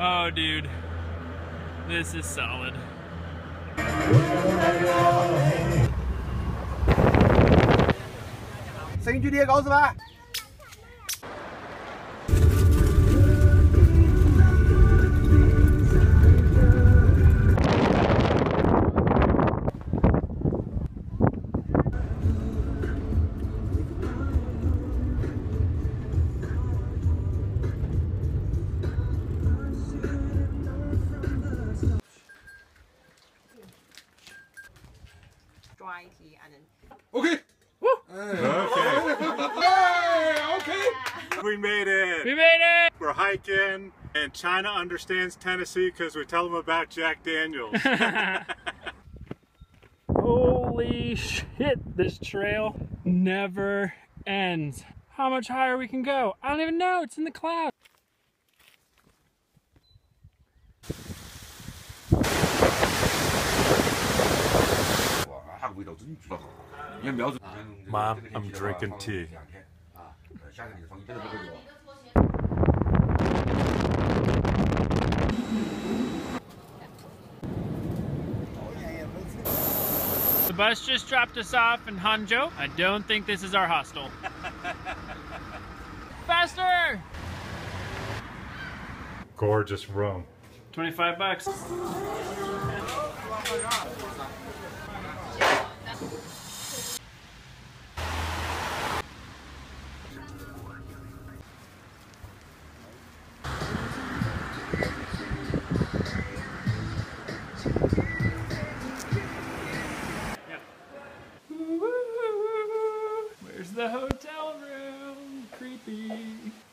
Oh, dude. This is solid. Okay. Woo. Okay. We made it! We made it! We're hiking, and China understands Tennessee because we tell them about Jack Daniels. Holy shit, this trail never ends. How much higher we can go? I don't even know, it's in the clouds. Mom, I'm drinking tea. The bus just dropped us off in Hangzhou. I don't think this is our hostel. Faster! Gorgeous room. 25 bucks. Where's the hotel room? Creepy.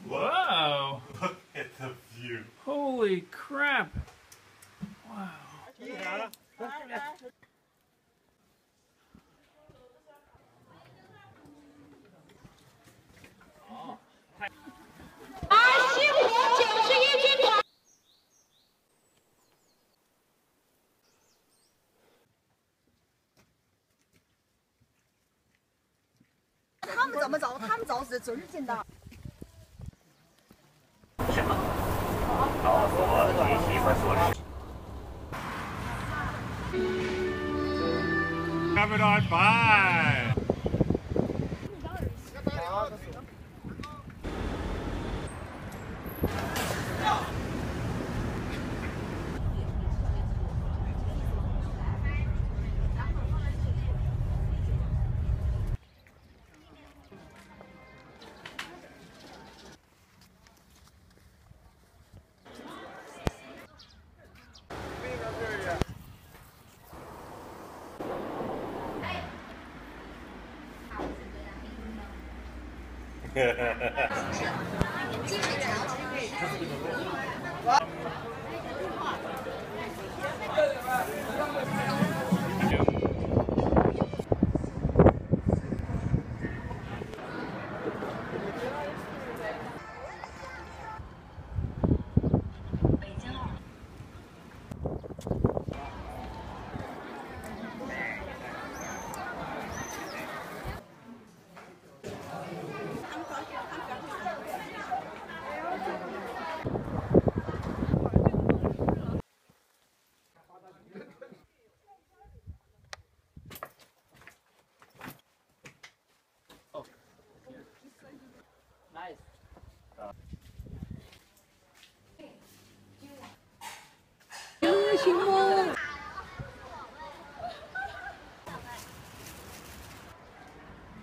Whoa! Look at the view. Holy crap. Wow. Coming on by.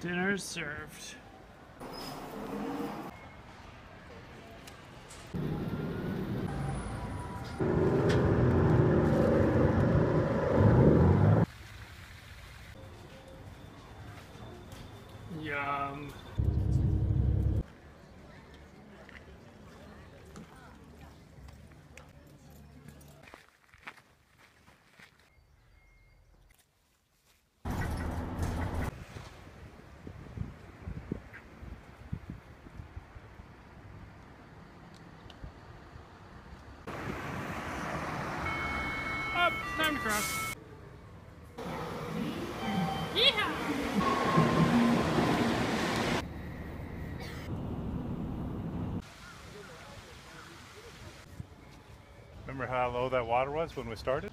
Dinner's served. Yum. Up, time to cross. Yeehaw! low that water was when we started?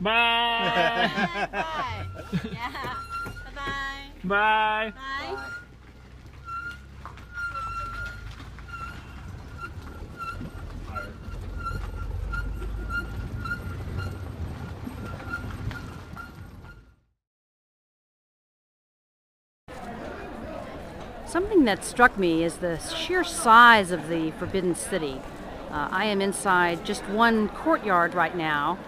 Bye. Bye. Yeah. Bye-bye. Bye. Bye. Something that struck me is the sheer size of the Forbidden City. I am inside just one courtyard right now,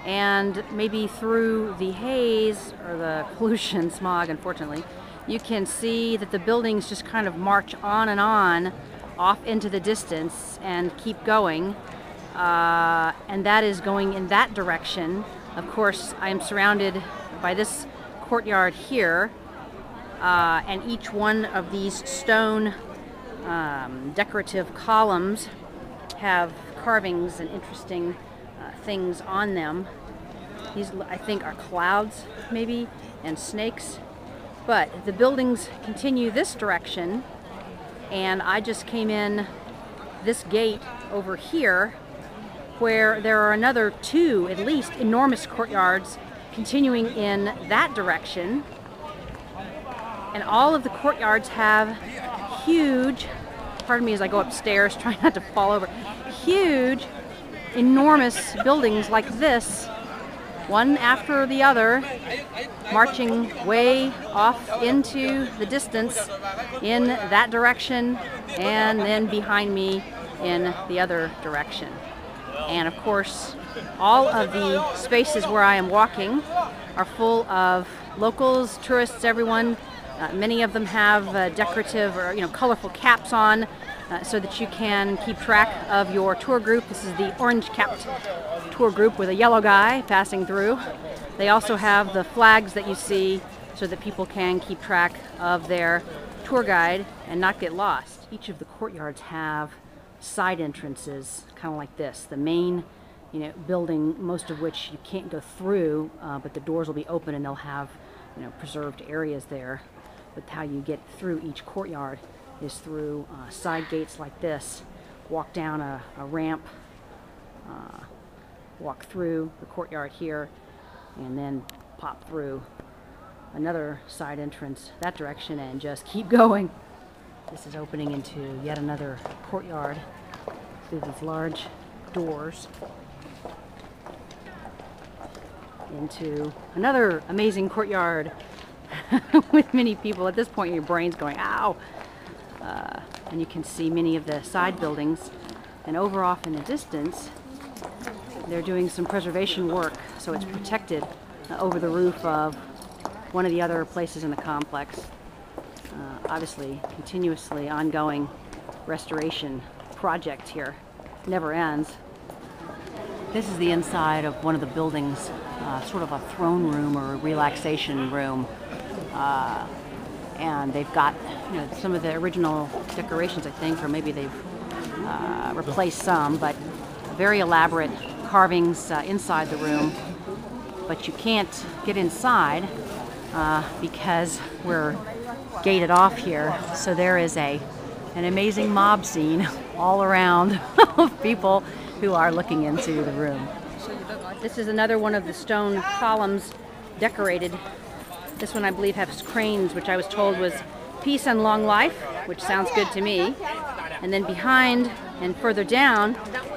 and maybe through the haze or the pollution, smog unfortunately, you can see that the buildings just kind of march on and on off into the distance and keep going, and that is going in that direction. Of course, I am surrounded by this courtyard here, and each one of these stone decorative columns have carvings and interesting things on them. These, I think, are clouds maybe, and snakes. But the buildings continue this direction, and I just came in this gate over here where there are another two, at least, enormous courtyards continuing in that direction. And all of the courtyards have huge, pardon me as I go upstairs trying not to fall over, huge, enormous buildings like this, one after the other, marching way off into the distance in that direction, and then behind me in the other direction. And of course, all of the spaces where I am walking are full of locals, tourists, everyone. Many of them have decorative or colorful caps on, so that you can keep track of your tour group. This is the orange-capped tour group with a yellow guy passing through. They also have the flags that you see so that people can keep track of their tour guide and not get lost. Each of the courtyards have side entrances, kind of like this. The main building, most of which you can't go through, but the doors will be open and they'll have preserved areas there. But how you get through each courtyard is through side gates like this. Walk down a ramp, walk through the courtyard here, and then pop through another side entrance that direction and just keep going. This is opening into yet another courtyard through these large doors into another amazing courtyard with many people. At this point your brain's going ow, and you can see many of the side buildings, and over off in the distance they're doing some preservation work, so it's protected over the roof of one of the other places in the complex. Obviously continuously ongoing restoration project here, never ends. This is the inside of one of the buildings, sort of a throne room or a relaxation room. And they've got some of the original decorations, I think, or maybe they've replaced some, but very elaborate carvings inside the room. But you can't get inside because we're gated off here. So there is a an amazing mob scene all around of people who are looking into the room. This is another one of the stone columns decorated. This one I believe has cranes, which I was told was peace and long life, which sounds good to me. And then behind and further down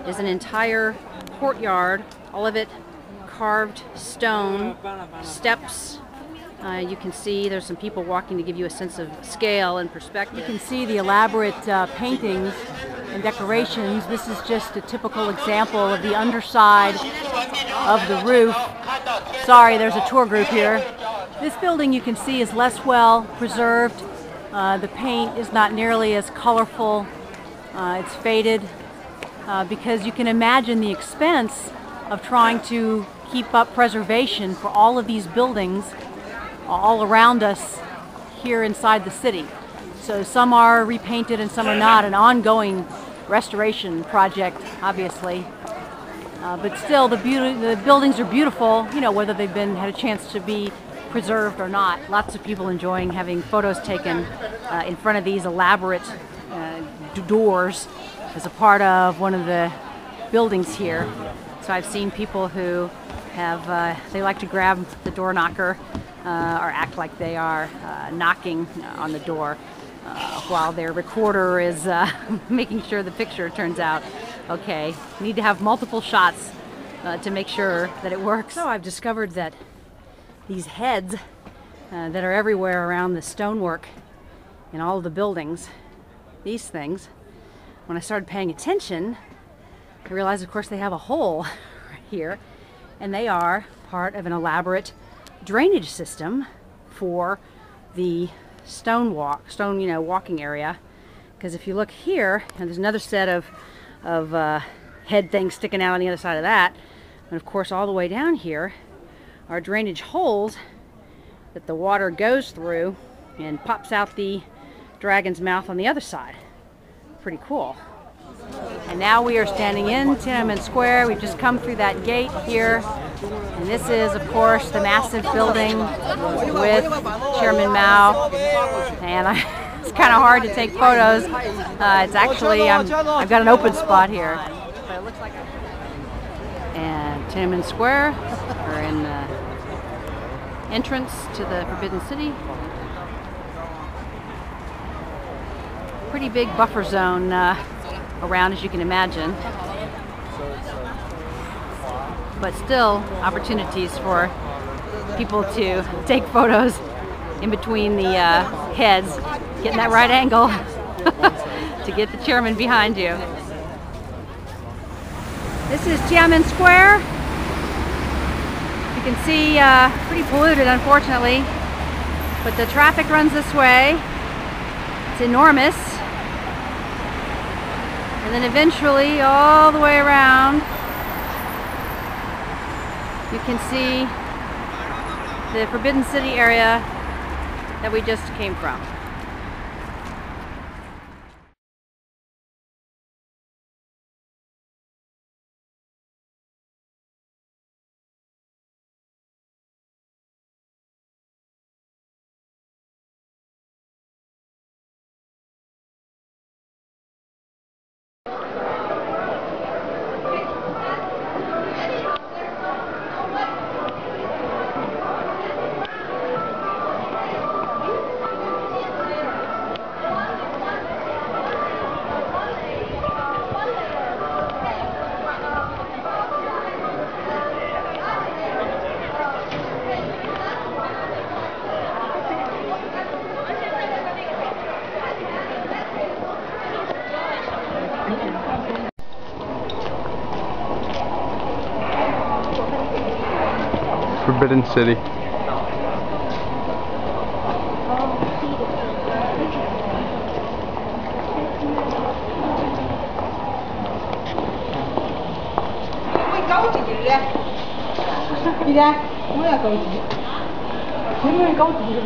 is an entire courtyard, all of it carved stone, steps. You can see there's some people walking to give you a sense of scale and perspective. You can see the elaborate paintings and decorations. This is just a typical example of the underside of the roof. Sorry, there's a tour group here. This building you can see is less well preserved. The paint is not nearly as colorful. It's faded because you can imagine the expense of trying to keep up preservation for all of these buildings all around us here inside the city. So some are repainted and some are not. An ongoing restoration project, obviously. But still, the buildings are beautiful, you know, whether they've had a chance to be preserved or not. Lots of people enjoying having photos taken in front of these elaborate doors as a part of one of the buildings here. So I've seen people who they like to grab the door knocker or act like they are knocking on the door while their recorder is making sure the picture turns out okay. You need to have multiple shots to make sure that it works. So I've discovered that these heads that are everywhere around the stonework in all of the buildings, these things, when I started paying attention, I realized, of course, they have a hole right here, and they are part of an elaborate drainage system for the walking area. Because if you look here, and there's another set of head things sticking out on the other side of that, and of course, all the way down here are drainage holes that the water goes through and pops out the dragon's mouth on the other side. Pretty cool. And now we are standing in Tiananmen Square. We've just come through that gate here. And this is, of course, the massive building with Chairman Mao. And it's kind of hard to take photos. It's actually, I've got an open spot here. But it looks like and Tiananmen Square, we're in the entrance to the Forbidden City. Pretty big buffer zone around, as you can imagine. But still, opportunities for people to take photos in between the heads, getting that right angle to get the chairman behind you. This is Tiananmen Square. You can see pretty polluted, unfortunately, but the traffic runs this way. It's enormous. And then eventually, all the way around, you can see the Forbidden City area that we just came from. Forbidden City. Đi ra, mới là cầu chị. Nếu mới cầu chị được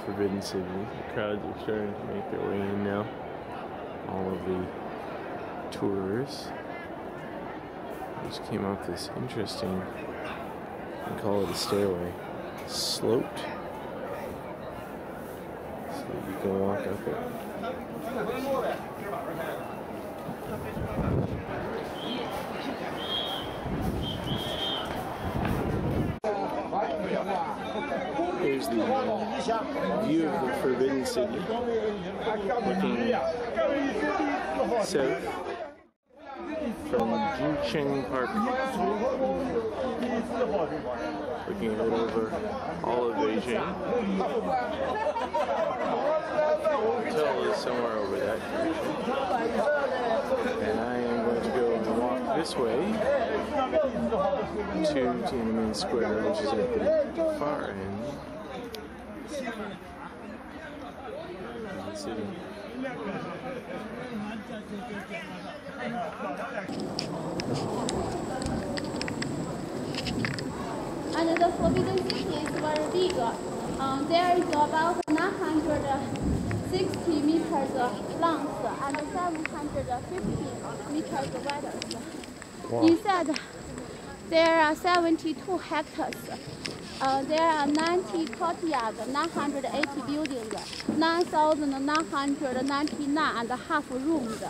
Forbidden City. The crowds are starting to make their way in now. All of the tours. Just came up this interesting, we call it a stairway, sloped, so you can walk up it. Here's the view of the Forbidden City, looking south from Jucheng Park, looking out over all of Beijing. The hotel is somewhere over that direction. And I am going to go and walk this way to Tiananmen Square, which is at the far end of the city. And the Forbidden City is very big. There is about 960 meters length and 750 meters width. Wow. Inside, there are 72 hectares. There are 90 courtyards, 980 buildings, 9,999 and a half rooms.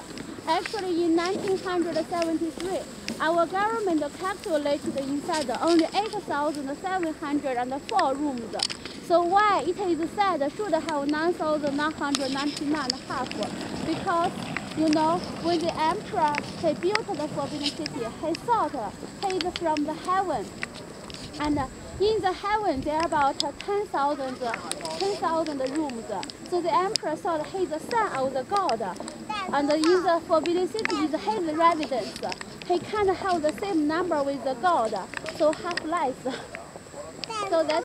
Actually, in 1973, our government calculated inside only 8,704 rooms. So why it is said should have 9,999 and a half? Because, you know, when the emperor he built the Forbidden City, he thought he is from the heaven. And in the heaven, there are about 10,000 rooms. So the emperor thought he is the son of the god. And in the Forbidden City is his residence. He can't have the same number with the god, so half life. So that's